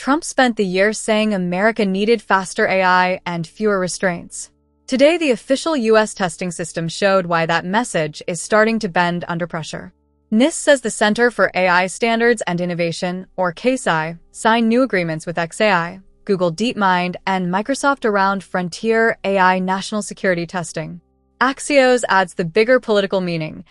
Trump spent the year saying America needed faster AI and fewer restraints. Today, the official U.S. testing system showed why that message is starting to bend under pressure. NIST says the Center for AI Standards and Innovation, or CAISI, signed new agreements with xAI, Google DeepMind, and Microsoft around frontier AI national security testing. Axios adds the bigger political meaning.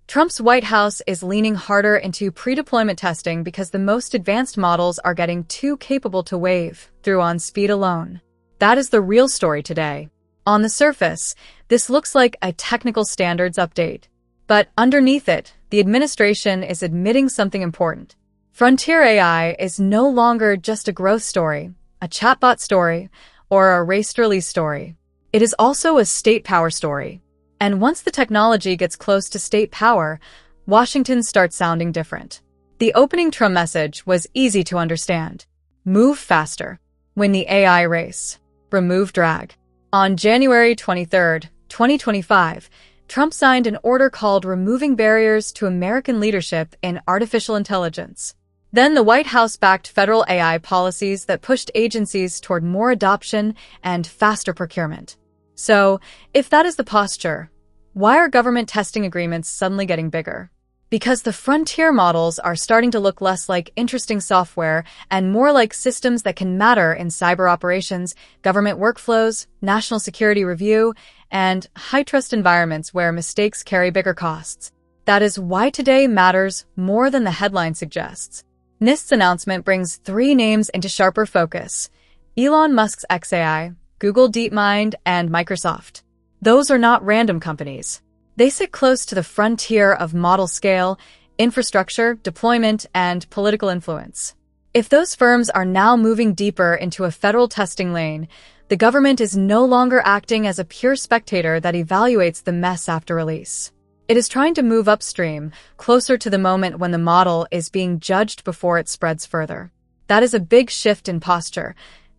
Trump's White House is leaning harder into pre-deployment testing because the most advanced models are getting too capable to wave through on speed alone. That is the real story today. On the surface, this looks like a technical standards update. But underneath it, the administration is admitting something important. Frontier AI is no longer just a growth story, a chatbot story, or a raced release story. It is also a state power story. And once the technology gets close to state power, Washington starts sounding different. The opening Trump message was easy to understand. Move faster. Win the AI race. Remove drag. On January 23, 2025, Trump signed an order called Removing Barriers to American Leadership in Artificial Intelligence. Then the White House backed federal AI policies that pushed agencies toward more adoption and faster procurement. So, if that is the posture, why are government testing agreements suddenly getting bigger? Because the frontier models are starting to look less like interesting software and more like systems that can matter in cyber operations, government workflows, national security review, and high-trust environments where mistakes carry bigger costs. That is why today matters more than the headline suggests. NIST's announcement brings 3 names into sharper focus: Elon Musk's xAI, Google DeepMind, and Microsoft. Those are not random companies. They sit close to the frontier of model scale, infrastructure, deployment, and political influence. If those firms are now moving deeper into a federal testing lane, the government is no longer acting as a pure spectator that evaluates the mess after release. It is trying to move upstream, closer to the moment when the model is being judged before it spreads further. That is a big shift in posture,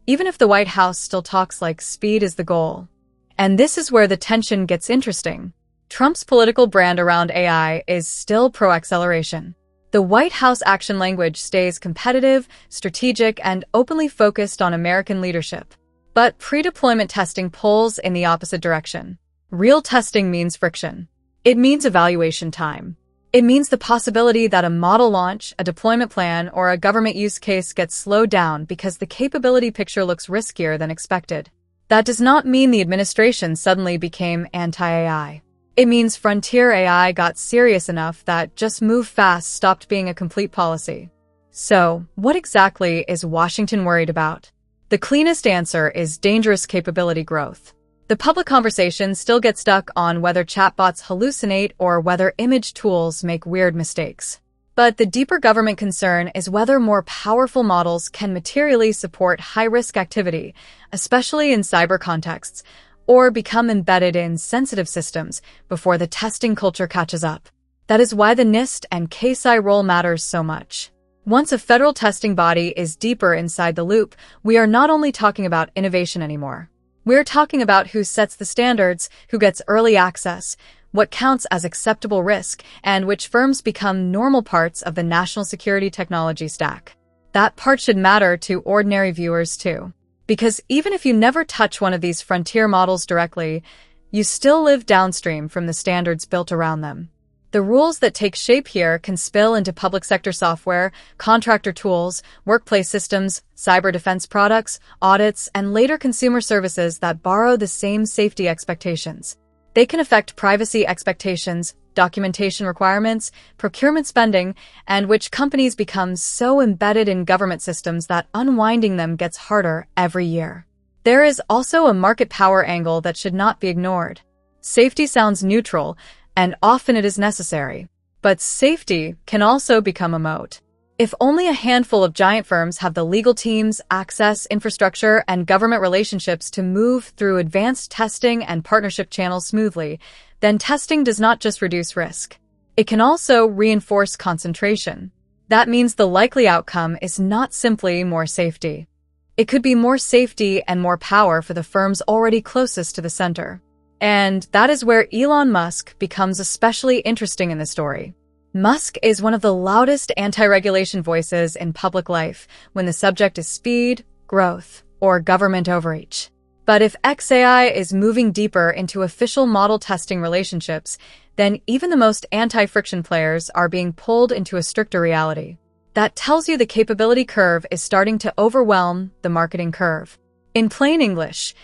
even if the White House still talks like speed is the goal. And this is where the tension gets interesting. Trump's political brand around AI is still pro-acceleration. The White House action language stays competitive, strategic, and openly focused on American leadership. But pre-deployment testing pulls in the opposite direction. Real testing means friction. It means evaluation time. It means the possibility that a model launch, a deployment plan, or a government use case gets slowed down because the capability picture looks riskier than expected. That does not mean the administration suddenly became anti-AI. It means frontier AI got serious enough that just move fast stopped being a complete policy. So, what exactly is Washington worried about? The cleanest answer is dangerous capability growth. The public conversation still gets stuck on whether chatbots hallucinate or whether image tools make weird mistakes. But the deeper government concern is whether more powerful models can materially support high-risk activity, especially in cyber contexts, or become embedded in sensitive systems before the testing culture catches up. That is why the NIST and CAISI role matters so much. Once a federal testing body is deeper inside the loop, we are not only talking about innovation anymore. We're talking about who sets the standards, who gets early access, what counts as acceptable risk, and which firms become normal parts of the national security technology stack. That part should matter to ordinary viewers too. Because even if you never touch one of these frontier models directly, you still live downstream from the standards built around them. The rules that take shape here can spill into public sector software, contractor tools, workplace systems, cyber defense products, audits, and later consumer services that borrow the same safety expectations. They can affect privacy expectations, documentation requirements, procurement spending, and which companies become so embedded in government systems that unwinding them gets harder every year. There is also a market power angle that should not be ignored. Safety sounds neutral, and often it is necessary. But safety can also become a moat. If only a handful of giant firms have the legal teams, access, infrastructure, and government relationships to move through advanced testing and partnership channels smoothly, then testing does not just reduce risk. It can also reinforce concentration. That means the likely outcome is not simply more safety. It could be more safety and more power for the firms already closest to the center. And that is where Elon Musk becomes especially interesting in the story. Musk is one of the loudest anti-regulation voices in public life when the subject is speed, growth, or government overreach. But if XAI is moving deeper into official model testing relationships, then even the most anti-friction players are being pulled into a stricter reality. That tells you the capability curve is starting to overwhelm the marketing curve. In plain English,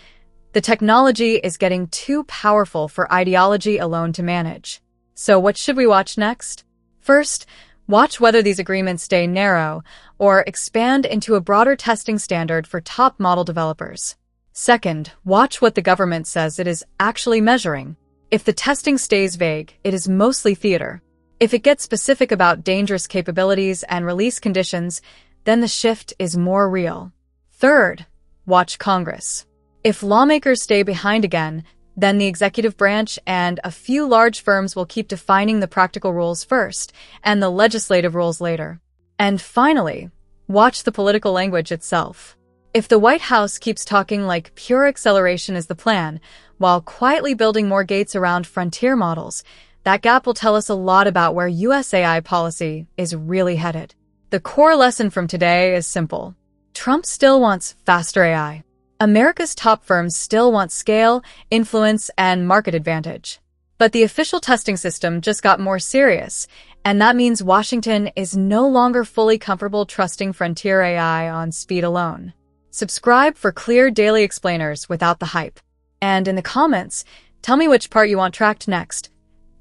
the technology is getting too powerful for ideology alone to manage. So what should we watch next? First, watch whether these agreements stay narrow or expand into a broader testing standard for top model developers. Second, watch what the government says it is actually measuring. If the testing stays vague, it is mostly theater. If it gets specific about dangerous capabilities and release conditions, then the shift is more real. Third, watch Congress. If lawmakers stay behind again, then the executive branch and a few large firms will keep defining the practical rules first and the legislative rules later. And finally, watch the political language itself. If the White House keeps talking like pure acceleration is the plan, while quietly building more gates around frontier models, that gap will tell us a lot about where US AI policy is really headed. The core lesson from today is simple. Trump still wants faster AI. America's top firms still want scale, influence, and market advantage. But the official testing system just got more serious, and that means Washington is no longer fully comfortable trusting frontier AI on speed alone. Subscribe for clear daily explainers without the hype. And in the comments, tell me which part you want tracked next.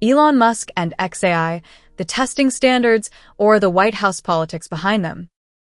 Elon Musk and XAI, the testing standards, or the White House politics behind them.